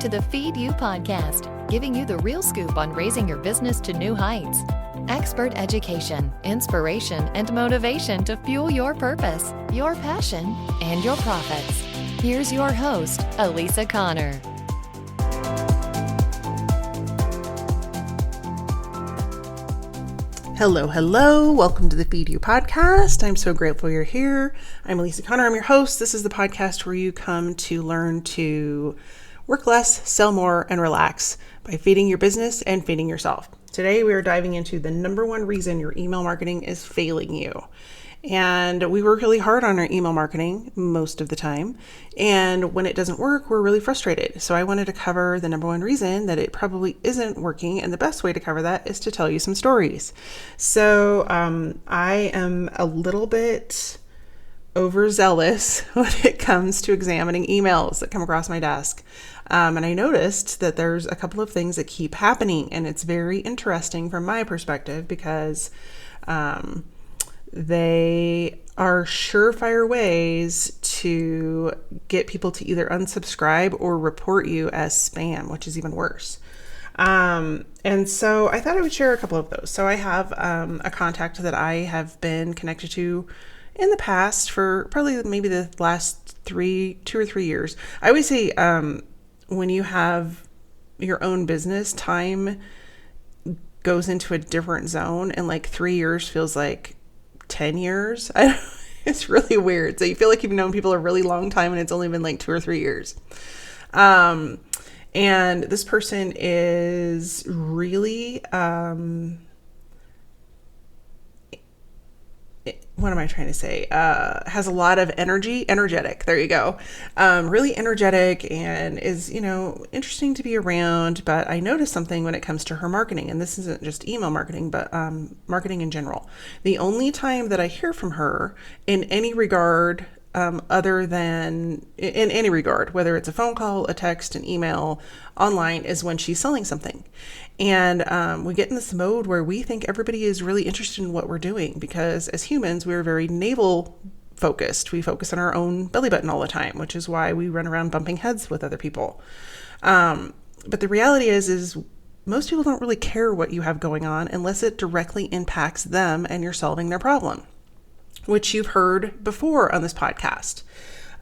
to the Feed You podcast, giving you the real scoop on raising your business to new heights. Expert education, inspiration, and motivation to fuel your purpose, your passion, and your profits. Here's your host, Elisa Connor. Hello. Welcome to the Feed You podcast. I'm so grateful you're here. I'm Elisa Connor. I'm your host. This is the podcast where you come to learn to work less, sell more, and relax by feeding your business and feeding yourself. Today, we are diving into the number one reason your email marketing is failing you. And we work really hard on our email marketing most of the time. And when it doesn't work, we're really frustrated. So I wanted to cover the number one reason that it probably isn't working. And the best way to cover that is to tell you some stories. So I am a little bit overzealous when it comes to examining emails that come across my desk. And I noticed that there's a couple of things that keep happening. And it's very interesting from my perspective because they are surefire ways to get people to either unsubscribe or report you as spam, which is even worse. And so I thought I would share a couple of those. So I have a contact that I have been connected to in the past for probably maybe the last 2 or 3 years. I always say when you have your own business, time goes into a different zone, and like 3 years feels like 10 years. It's really weird. So you feel like you've known people a really long time and it's only been like 2 or 3 years. And this person is really, what am I trying to say? Has a lot of energetic. There you go. Really energetic and is, interesting to be around. But I noticed something when it comes to her marketing, and this isn't just email marketing, but marketing in general. The only time that I hear from her in any regard, other than in any regard, whether it's a phone call, a text, an email, online, is when she's selling something. And we get in this mode where we think everybody is really interested in what we're doing because as humans, we're very navel focused. We focus on our own belly button all the time, which is why we run around bumping heads with other people. But the reality is most people don't really care what you have going on unless it directly impacts them and you're solving their problem, which you've heard before on this podcast.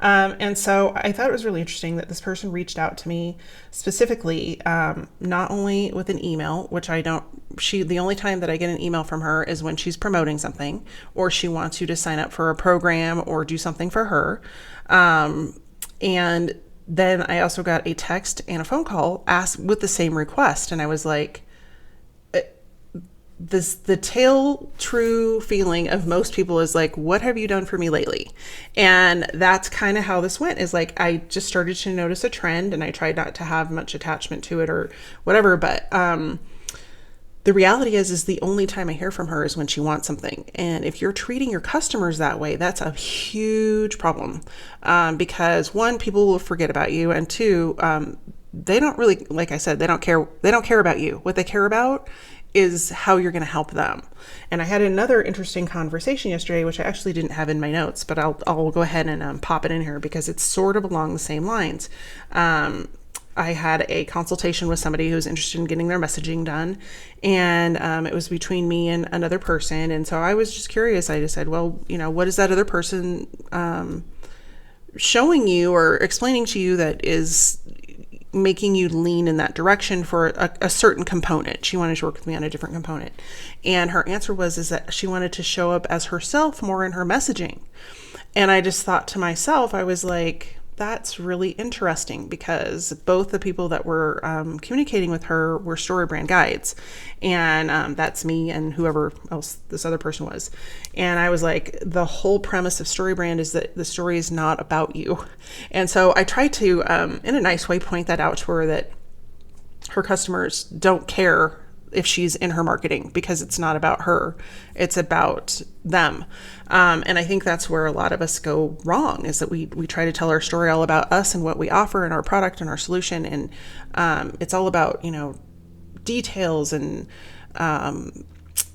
And so I thought it was really interesting that this person reached out to me specifically, not only with an email, which the only time that I get an email from her is when she's promoting something or she wants you to sign up for a program or do something for her. And then I also got a text and a phone call asked with the same request. And I was like, the true feeling of most people is like, what have you done for me lately? And that's kind of how this went, is like, I just started to notice a trend and I tried not to have much attachment to it or whatever. But, the reality is the only time I hear from her is when she wants something. And if you're treating your customers that way, that's a huge problem. Because one, people will forget about you. And two, they don't really, like I said, they don't care about you. What they care about is how you're going to help them. And I had another interesting conversation yesterday, which I actually didn't have in my notes, but I'll go ahead and pop it in here because it's sort of along the same lines. I had a consultation with somebody who was interested in getting their messaging done. And it was between me and another person. And so I was just curious. I just said, well, what is that other person showing you or explaining to you that is making you lean in that direction for a certain component? She wanted to work with me on a different component. And her answer is that she wanted to show up as herself more in her messaging. And I just thought to myself, I was like, that's really interesting because both the people that were communicating with her were StoryBrand guides. And that's me and whoever else this other person was. And I was like, the whole premise of StoryBrand is that the story is not about you. And so I tried to, in a nice way, point that out to her that her customers don't care if she's in her marketing because it's not about her, it's about them. And I think that's where a lot of us go wrong, is that we try to tell our story all about us and what we offer and our product and our solution. And it's all about, details and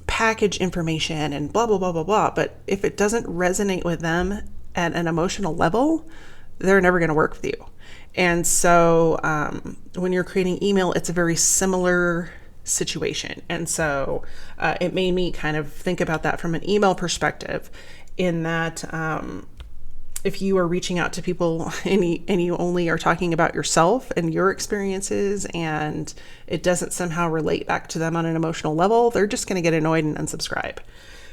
package information and blah, blah, blah, blah, blah. But if it doesn't resonate with them at an emotional level, they're never going to work with you. And so when you're creating email, it's a very similar situation. And so it made me kind of think about that from an email perspective, in that if you are reaching out to people and you only are talking about yourself and your experiences, and it doesn't somehow relate back to them on an emotional level, they're just going to get annoyed and unsubscribe.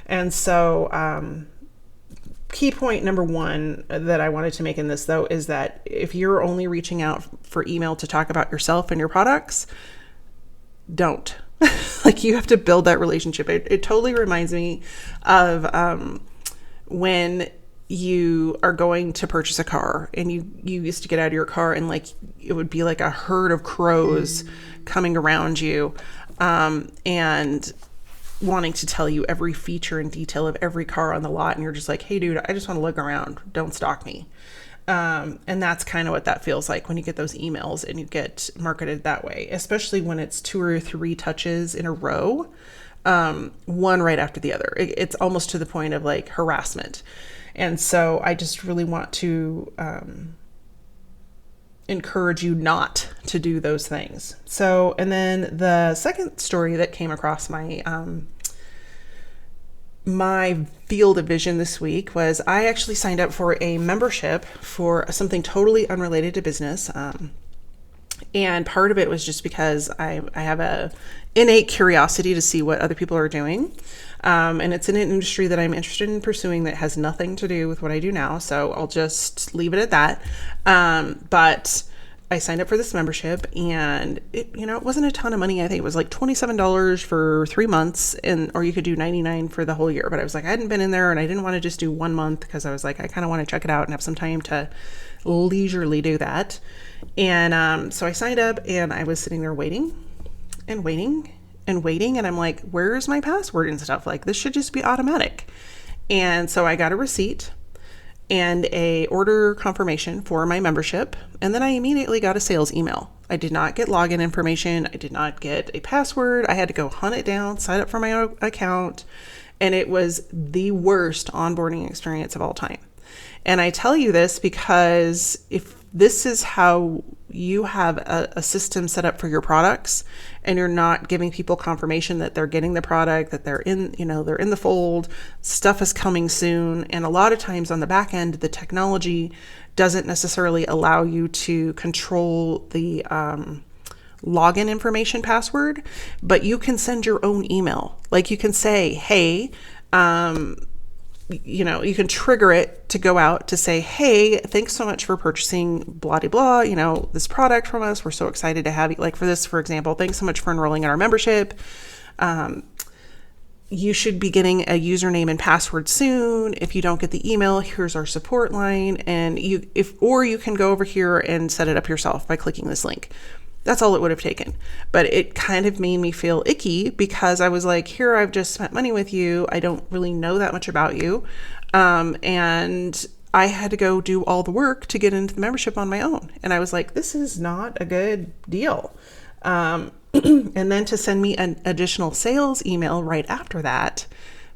And so key point number one that I wanted to make in this, though, is that if you're only reaching out for email to talk about yourself and your products, don't. Like, you have to build that relationship. It totally reminds me of when you are going to purchase a car, and you used to get out of your car and like it would be like a herd of crows coming around you, and wanting to tell you every feature and detail of every car on the lot, and you're just like, hey dude, I just want to look around, don't stalk me. And that's kind of what that feels like when you get those emails and you get marketed that way, especially when it's 2 or 3 touches in a row, one right after the other. It's almost to the point of like harassment. And so I just really want to encourage you not to do those things. So, and then the second story that came across my my field of vision this week was I actually signed up for a membership for something totally unrelated to business. And part of it was just because I have a innate curiosity to see what other people are doing. And it's in an industry that I'm interested in pursuing that has nothing to do with what I do now. So I'll just leave it at that. But I signed up for this membership, and it wasn't a ton of money. I think it was like $27 for 3 months, or you could do $99 for the whole year. But I was like, I hadn't been in there, and I didn't want to just do 1 month, because I was like, I kind of want to check it out and have some time to leisurely do that. And so I signed up, and I was sitting there waiting and waiting and waiting. And I'm like, where's my password and stuff? Like, this should just be automatic. And so I got a receipt and a order confirmation for my membership. And then I immediately got a sales email. I did not get login information. I did not get a password. I had to go hunt it down, sign up for my own account. And it was the worst onboarding experience of all time. And I tell you this because if this is how you have a system set up for your products, and you're not giving people confirmation that they're getting the product, that they're in the fold, stuff is coming soon. And a lot of times on the back end, the technology doesn't necessarily allow you to control the login information password, but you can send your own email. Like, you can say, hey, you can trigger it to go out to say, hey, thanks so much for purchasing blah, blah, blah, this product from us. We're so excited to have you. Like, for this, for example, thanks so much for enrolling in our membership. You should be getting a username and password soon. If you don't get the email, here's our support line. And you can go over here and set it up yourself by clicking this link. That's all it would have taken. But it kind of made me feel icky, because I was like, here, I've just spent money with you. I don't really know that much about you. And I had to go do all the work to get into the membership on my own. And I was like, this is not a good deal. And then to send me an additional sales email right after that,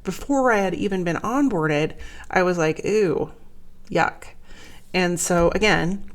before I had even been onboarded, I was like, ooh, yuck. And so again,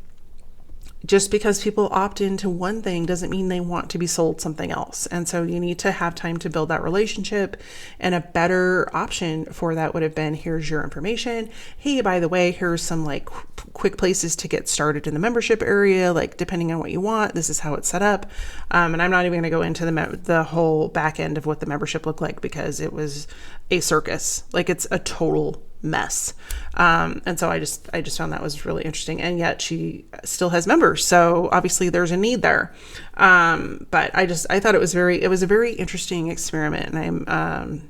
just because people opt into one thing doesn't mean they want to be sold something else. And so you need to have time to build that relationship. And a better option for that would have been, here's your information. Hey, by the way, here's some like quick places to get started in the membership area. Like, depending on what you want, this is how it's set up. And I'm not even going to go into the whole back end of what the membership looked like, because it was a circus. Like, it's a total mess. And so I just found that was really interesting. And yet she still has members. So obviously there's a need there. But I thought it was a very interesting experiment. And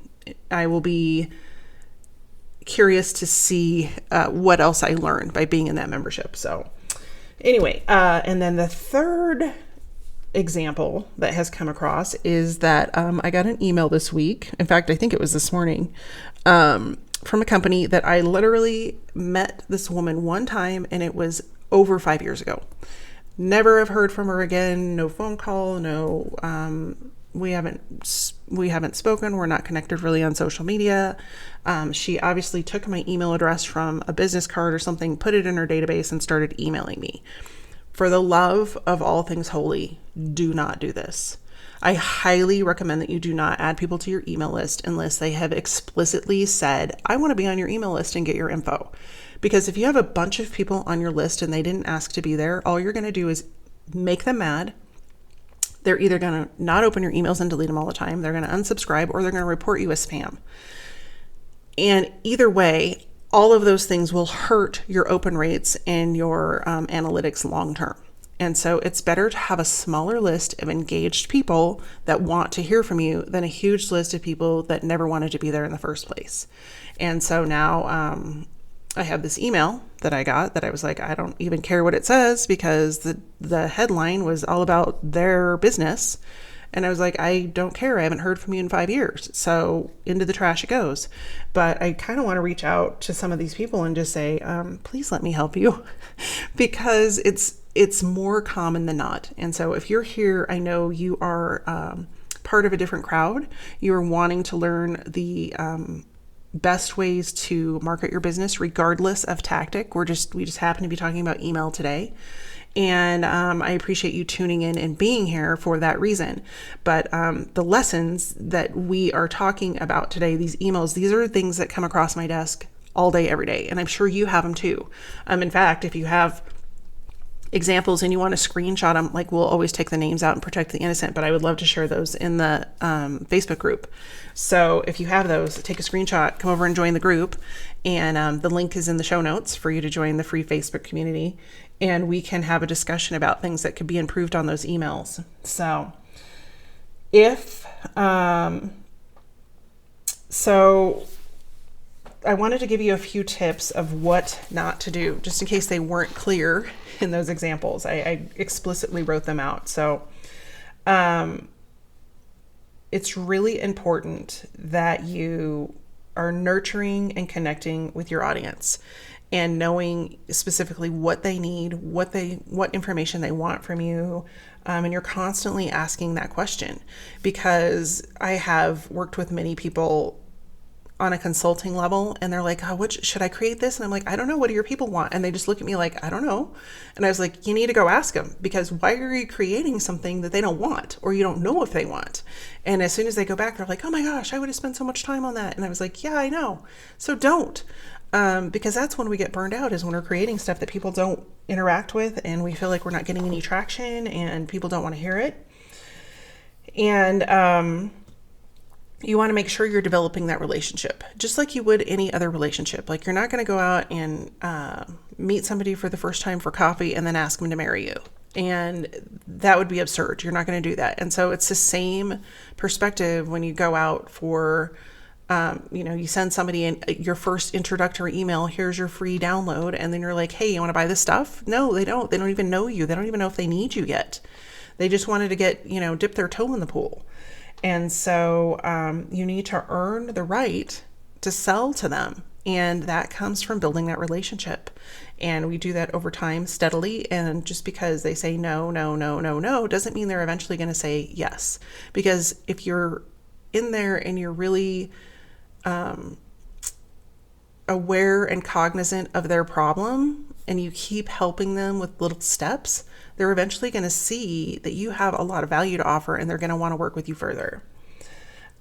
I will be curious to see what else I learned by being in that membership. So anyway, and then the third example that has come across is that I got an email this week. In fact, I think it was this morning, from a company that I literally met this woman one time, and it was over 5 years ago. Never have heard from her again. No phone call, no we haven't spoken. We're not connected really on social media. She obviously took my email address from a business card or something, put it in her database, and started emailing me. For the love of all things holy, do not do this. I highly recommend that you do not add people to your email list unless they have explicitly said, I want to be on your email list and get your info. Because if you have a bunch of people on your list and they didn't ask to be there, all you're going to do is make them mad. They're either going to not open your emails and delete them all the time, they're going to unsubscribe, or they're going to report you as spam. And either way, all of those things will hurt your open rates and your analytics long term. And so it's better to have a smaller list of engaged people that want to hear from you than a huge list of people that never wanted to be there in the first place. And so now I have this email that I got that I was like, I don't even care what it says, because the headline was all about their business. And I was like, I don't care. I haven't heard from you in 5 years. So into the trash it goes. But I kind of want to reach out to some of these people and just say, please let me help you, because it's more common than not. And so if you're here, I know you are part of a different crowd. You are wanting to learn the best ways to market your business regardless of tactic. We just happen to be talking about email today. And I appreciate you tuning in and being here for that reason. But the lessons that we are talking about today, these emails, these are things that come across my desk all day, every day. And I'm sure you have them too. In fact, if you have examples and you want to screenshot them, like, we'll always take the names out and protect the innocent, but I would love to share those in the Facebook group. So if you have those, take a screenshot, come over and join the group. And the link is in the show notes for you to join the free Facebook community. And we can have a discussion about things that could be improved on those emails. So so I wanted to give you a few tips of what not to do, just in case they weren't clear in those examples. I explicitly wrote them out. So it's really important that you are nurturing and connecting with your audience and knowing specifically what they need, what information they want from you. And you're constantly asking that question, because I have worked with many people on a consulting level, and they're like, should I create this? And I'm like, I don't know. What do your people want? And they just look at me like, I don't know. And I was like, you need to go ask them, because why are you creating something that they don't want, or you don't know if they want? And as soon as they go back, they're like, oh my gosh, I would have spent so much time on that. And I was like, yeah, I know. So don't. Because that's when we get burned out, is when we're creating stuff that people don't interact with, and we feel like we're not getting any traction and people don't want to hear it. And you want to make sure you're developing that relationship just like you would any other relationship. Like, you're not going to go out and meet somebody for the first time for coffee and then ask them to marry you. And that would be absurd. You're not going to do that. And so it's the same perspective when you go out for you send somebody in your first introductory email, here's your free download. And then you're like, hey, you want to buy this stuff? No, they don't. They don't even know you. They don't even know if they need you yet. They just wanted to get, dip their toe in the pool. And so you need to earn the right to sell to them. And that comes from building that relationship. And we do that over time steadily. And just because they say no, no, no, no, no, doesn't mean they're eventually going to say yes. Because if you're in there and you're really aware and cognizant of their problem, and you keep helping them with little steps, they're eventually going to see that you have a lot of value to offer, and they're going to want to work with you further.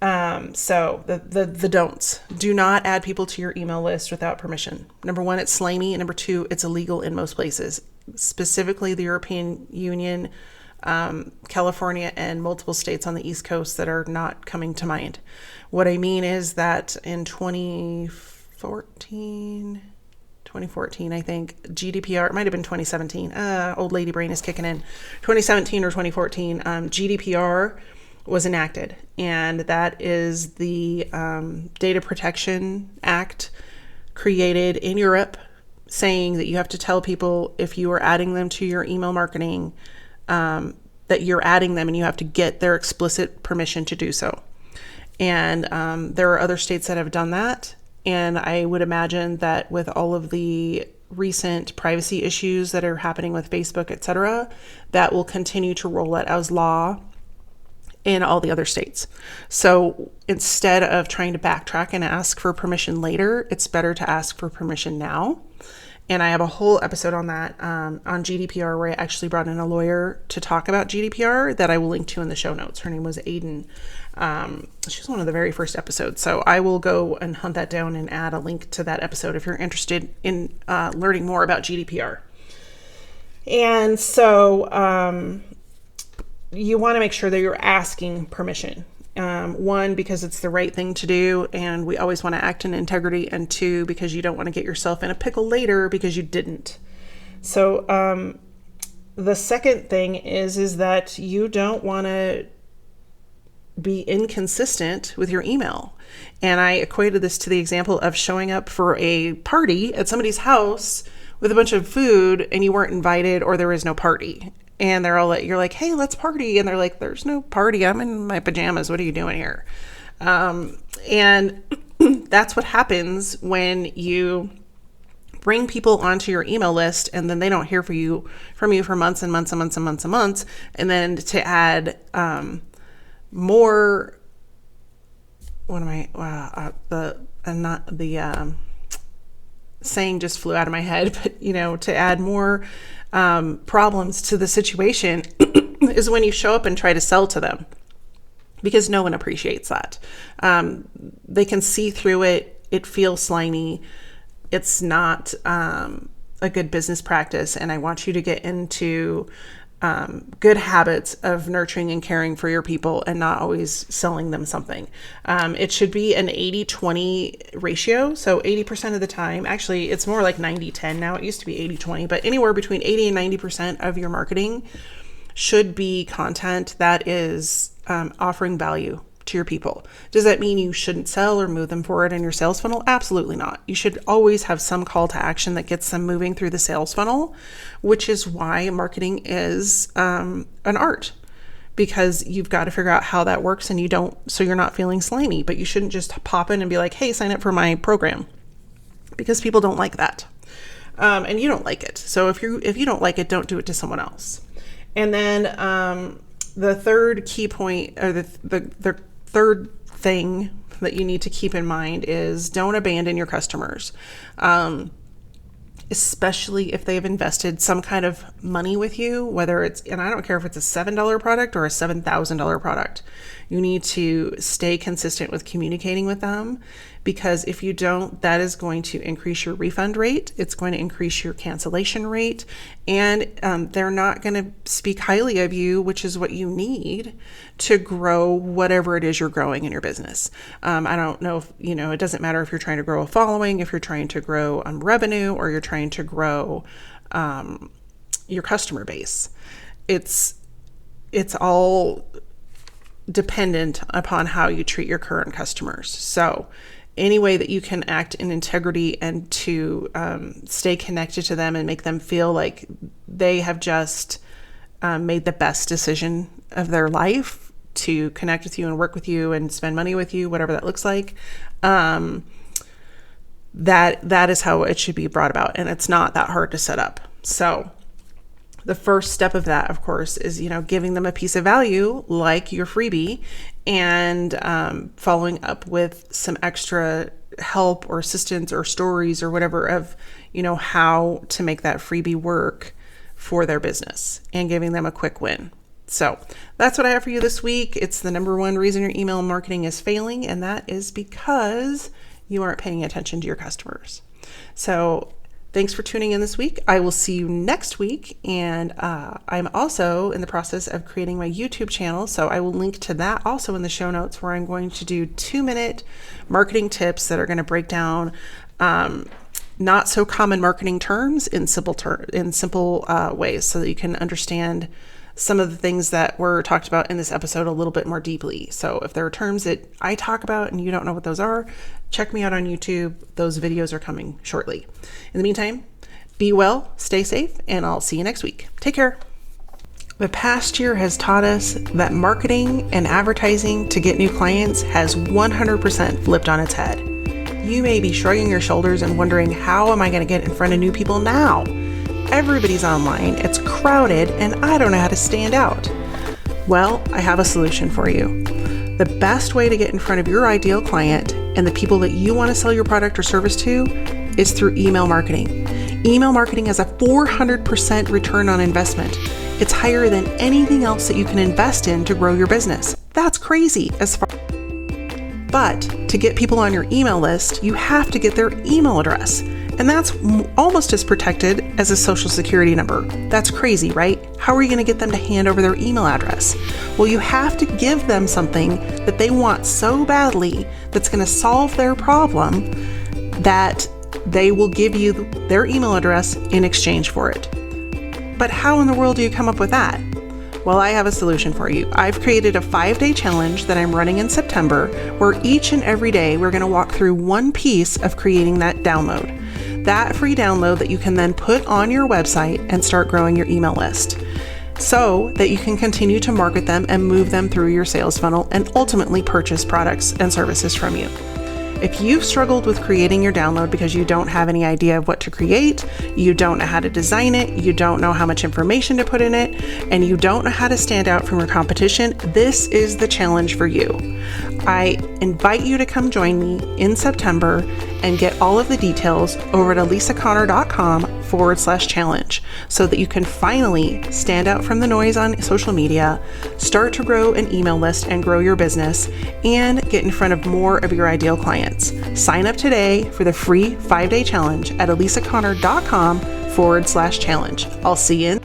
So the don'ts: do not add people to your email list without permission. Number one, it's slimy. And number two, it's illegal in most places, specifically the European Union, California, and multiple states on the East Coast that are not coming to mind. What I mean is that in 2014, I think, GDPR, it might have been 2017. Old lady brain is kicking in. 2017 or 2014, GDPR was enacted. And that is the Data Protection Act created in Europe, saying that you have to tell people if you are adding them to your email marketing, that you're adding them, and you have to get their explicit permission to do so. And there are other states that have done that. And I would imagine that with all of the recent privacy issues that are happening with Facebook, etc., that will continue to roll out as law. in all the other states. So instead of trying to backtrack and ask for permission later, it's better to ask for permission now. And I have a whole episode on that on GDPR, where I actually brought in a lawyer to talk about GDPR that I will link to in the show notes. Her name was Aiden. She was one of the very first episodes. So I will go and hunt that down and add a link to that episode if you're interested in learning more about GDPR. And so you want to make sure that you're asking permission. One, because it's the right thing to do, and we always want to act in integrity, and two, because you don't want to get yourself in a pickle later because you didn't. So the second thing is that you don't want to be inconsistent with your email. And I equated this to the example of showing up for a party at somebody's house with a bunch of food and you weren't invited, or there is no party. And they're all like, you're like, hey, let's party. And they're like, there's no party. I'm in my pajamas. What are you doing here? And that's what happens when you bring people onto your email list and then they don't hear from you for months and months and months and months and months. And then to add more, saying just flew out of my head, but to add more problems to the situation is when you show up and try to sell to them, because no one appreciates that. They can see through it. It feels slimy. It's not a good business practice. And I want you to get into good habits of nurturing and caring for your people and not always selling them something. It should be an 80-20 ratio. So 80% of the time, actually, it's more like 90-10 now. It used to be 80-20, but anywhere between 80 and 90% of your marketing should be content that is offering value to your people. Does that mean you shouldn't sell or move them forward in your sales funnel? Absolutely not. You should always have some call to action that gets them moving through the sales funnel, which is why marketing is an art, because you've got to figure out how that works, and so you're not feeling slimy. But you shouldn't just pop in and be like, hey, sign up for my program, because people don't like that. And you don't like it. So if you don't like it, don't do it to someone else. And then the third key point, or the third thing that you need to keep in mind is don't abandon your customers, especially if they've invested some kind of money with you, and I don't care if it's a $7 product or a $7,000 product. You need to stay consistent with communicating with them, because if you don't, that is going to increase your refund rate. It's going to increase your cancellation rate, and they're not going to speak highly of you, which is what you need to grow whatever it is you're growing in your business. I don't know if, it doesn't matter if you're trying to grow a following, if you're trying to grow revenue, or you're trying to grow your customer base. It's all dependent upon how you treat your current customers. So any way that you can act in integrity and to stay connected to them and make them feel like they have just made the best decision of their life to connect with you and work with you and spend money with you, whatever that looks like, that is how it should be brought about. And it's not that hard to set up. So the first step of that, of course, is, giving them a piece of value like your freebie, and following up with some extra help or assistance or stories or whatever of, how to make that freebie work for their business, and giving them a quick win. So that's what I have for you this week. It's the number one reason your email marketing is failing, and that is because you aren't paying attention to your customers. So thanks for tuning in this week. I will see you next week. And I'm also in the process of creating my YouTube channel. So I will link to that also in the show notes, where I'm going to do 2-minute marketing tips that are going to break down not so common marketing terms in simple ways, so that you can understand some of the things that were talked about in this episode a little bit more deeply. So if there are terms that I talk about and you don't know what those are, check me out on YouTube. Those videos are coming shortly. In the meantime, be well, stay safe, and I'll see you next week. Take care. The past year has taught us that marketing and advertising to get new clients has 100% flipped on its head. You may be shrugging your shoulders and wondering, how am I going to get in front of new people now? Everybody's online, it's crowded, and I don't know how to stand out. Well, I have a solution for you. The best way to get in front of your ideal client and the people that you want to sell your product or service to is through email marketing. Email marketing has a 400% return on investment. It's higher than anything else that you can invest in to grow your business. That's crazy But to get people on your email list, you have to get their email address. And that's almost as protected as a social security number. That's crazy, right? How are you going to get them to hand over their email address? Well, you have to give them something that they want so badly that's going to solve their problem that they will give you their email address in exchange for it. But how in the world do you come up with that? Well, I have a solution for you. I've created a 5-day challenge that I'm running in September, where each and every day we're going to walk through one piece of creating that download. That free download that you can then put on your website and start growing your email list so that you can continue to market them and move them through your sales funnel and ultimately purchase products and services from you. If you've struggled with creating your download because you don't have any idea of what to create, you don't know how to design it, you don't know how much information to put in it, and you don't know how to stand out from your competition, this is the challenge for you. I invite you to come join me in September and get all of the details over at elisaconnor.com/challenge so that you can finally stand out from the noise on social media, start to grow an email list and grow your business, and get in front of more of your ideal clients. Sign up today for the free 5-day challenge at elisaconnor.com/challenge. I'll see you in